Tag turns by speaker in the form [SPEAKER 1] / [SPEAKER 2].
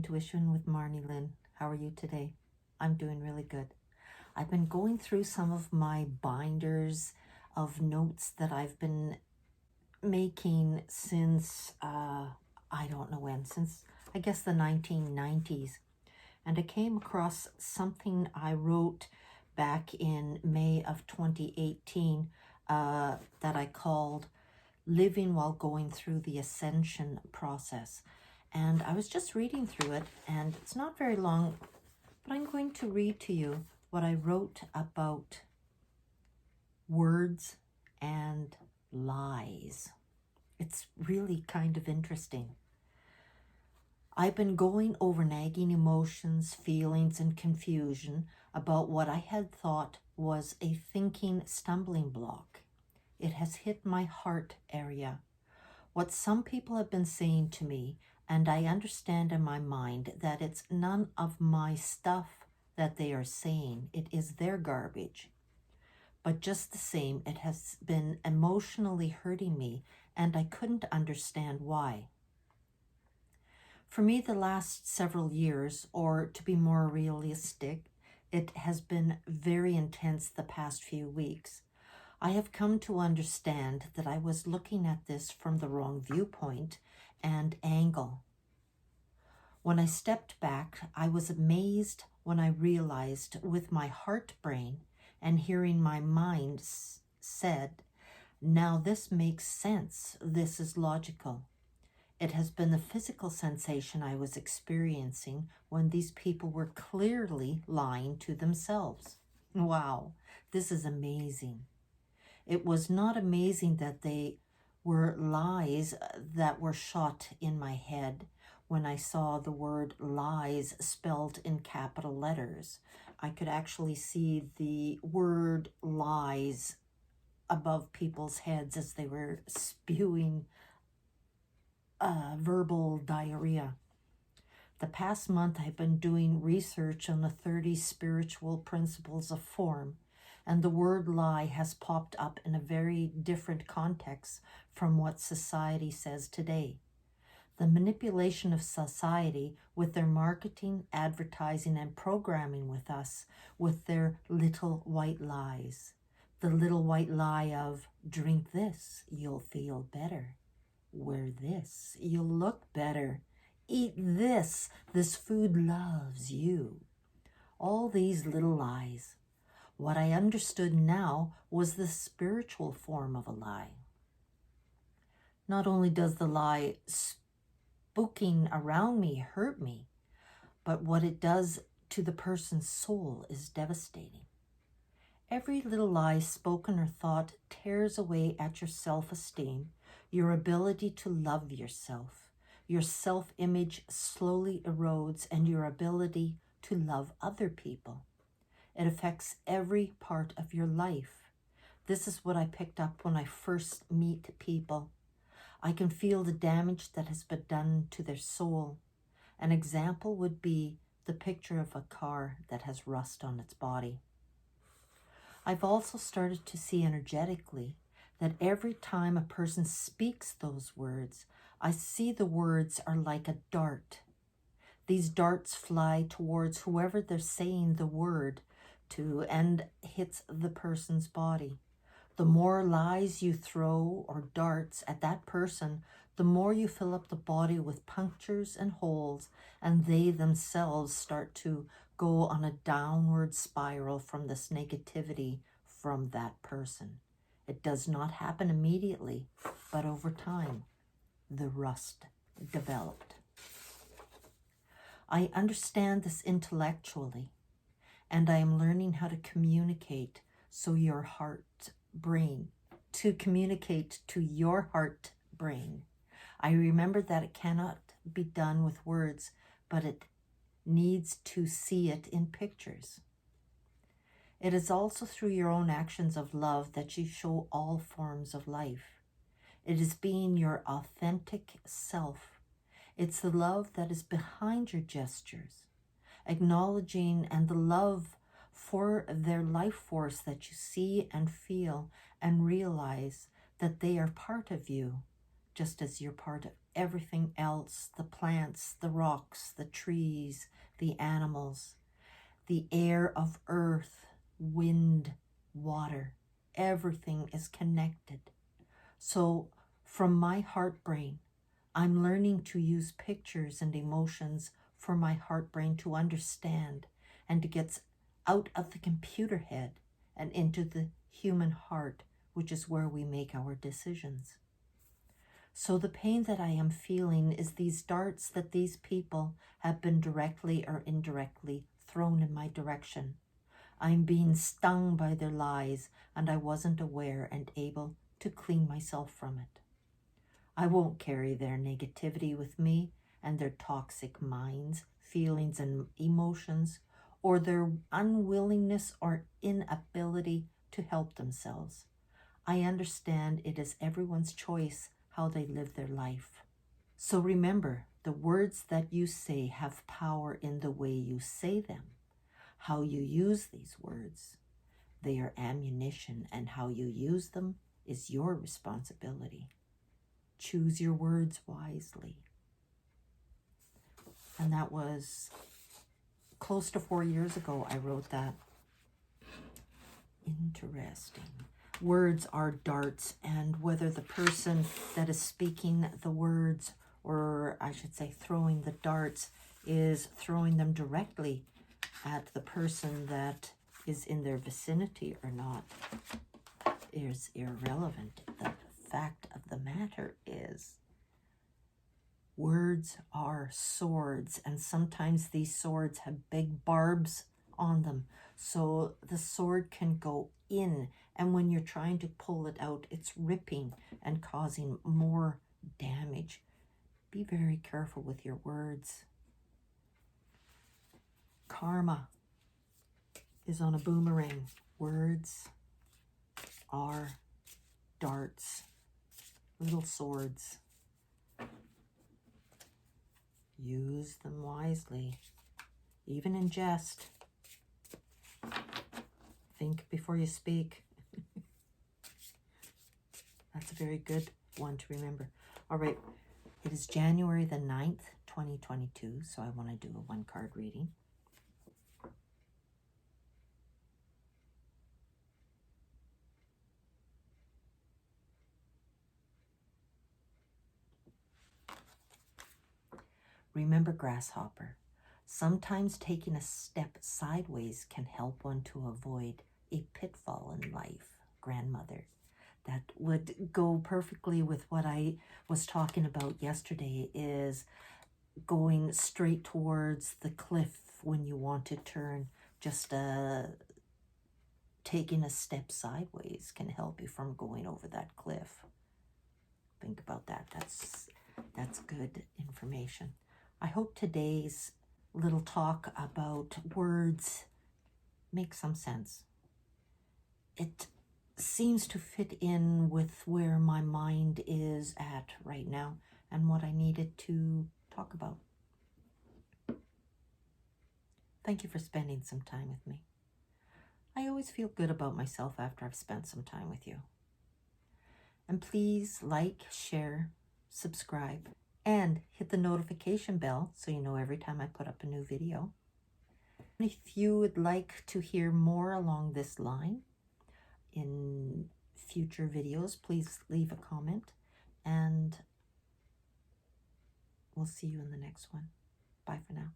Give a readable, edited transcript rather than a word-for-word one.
[SPEAKER 1] Intuition with Marnilynn. How are you today? I'm doing really good. I've been going through some of my binders of notes that I've been making since, I don't know when, since I guess the 1990s. And I came across something I wrote back in May of 2018 that I called Living While Going Through the Ascension Process. And I was just reading through it, and it's not very long, but I'm going to read to you what I wrote about words and lies. It's really kind of interesting. I've been going over nagging emotions, feelings, and confusion about what I had thought was a thinking stumbling block. It has hit my heart area. What some people have been saying to me, and I understand in my mind that it's none of my stuff that they are saying. It is their garbage. But just the same, it has been emotionally hurting me, and I couldn't understand why. For me, the last several years, or to be more realistic, it has been very intense the past few weeks. I have come to understand that I was looking at this from the wrong viewpoint and angle. When I stepped back, I was amazed when I realized with my heart brain and hearing my mind said, now this makes sense, this is logical. It has been the physical sensation I was experiencing when these people were clearly lying to themselves. Wow, this is amazing. It was not amazing that they were lies that were shot in my head when I saw the word lies spelled in capital letters. I could actually see the word lies above people's heads as they were spewing verbal diarrhea. The past month I've been doing research on the 30 spiritual principles of form, and the word lie has popped up in a very different context from what society says today. The manipulation of society with their marketing, advertising, and programming with us with their little white lies. The little white lie of, drink this, you'll feel better. Wear this, you'll look better. Eat this, this food loves you. All these little lies. What I understood now was the spiritual form of a lie. Not only does the lie spooking around me hurt me, but what it does to the person's soul is devastating. Every little lie spoken or thought tears away at your self-esteem, your ability to love yourself. Your self-image slowly erodes, and your ability to love other people. It affects every part of your life. This is what I picked up when I first meet people. I can feel the damage that has been done to their soul. An example would be the picture of a car that has rust on its body. I've also started to see energetically that every time a person speaks those words, I see the words are like a dart. These darts fly towards whoever they're saying the word to and hits the person's body. The more lies you throw or darts at that person, the more you fill up the body with punctures and holes, and they themselves start to go on a downward spiral from this negativity from that person. It does not happen immediately, but over time, the rust developed. I understand this intellectually, and I am learning how to communicate to your heart brain. I remember that it cannot be done with words, but it needs to see it in pictures. It is also through your own actions of love that you show all forms of life. It is being your authentic self. It's the love that is behind your gestures, acknowledging and the love for their life force that you see and feel and realize that they are part of you, just as you're part everything else, the plants, the rocks, the trees, the animals, the air of earth, wind, water, everything is connected. So from my heart brain, I'm learning to use pictures and emotions for my heart brain to understand and to get out of the computer head and into the human heart, which is where we make our decisions. So the pain that I am feeling is these darts that these people have been directly or indirectly thrown in my direction. I'm being stung by their lies, and I wasn't aware and able to clean myself from it. I won't carry their negativity with me and their toxic minds, feelings, and emotions, or their unwillingness or inability to help themselves. I understand it is everyone's choice how they live their life. So remember, the words that you say have power in the way you say them, how you use these words. They are ammunition, and how you use them is your responsibility. Choose your words wisely. And that was close to 4 years ago I wrote that. Interesting. Words are darts, and whether the person that is speaking the words, or I should say throwing the darts, is throwing them directly at the person that is in their vicinity or not is irrelevant. The fact of the matter is words are swords, and sometimes these swords have big barbs on them. So the sword can go in, and when you're trying to pull it out, it's ripping and causing more damage. Be very careful with your words. Karma is on a boomerang. Words are darts, little swords. Use them wisely, even in jest. Think before you speak. That's a very good one to remember. All right, it is January the 9th, 2022, so I want to do a one-card reading. Remember, grasshopper, sometimes taking a step sideways can help one to avoid a pitfall in life. Grandmother. That would go perfectly with what I was talking about yesterday, is going straight towards the cliff when you want to turn. Just taking a step sideways can help you from going over that cliff. Think about that. That's good information. I hope today's little talk about words makes some sense. It seems to fit in with where my mind is at right now and what I needed to talk about. Thank you for spending some time with me. I always feel good about myself after I've spent some time with you. And please like, share, subscribe, and hit the notification bell so you know every time I put up a new video. If you would like to hear more along this line in future videos, please leave a comment, and we'll see you in the next one. Bye for now.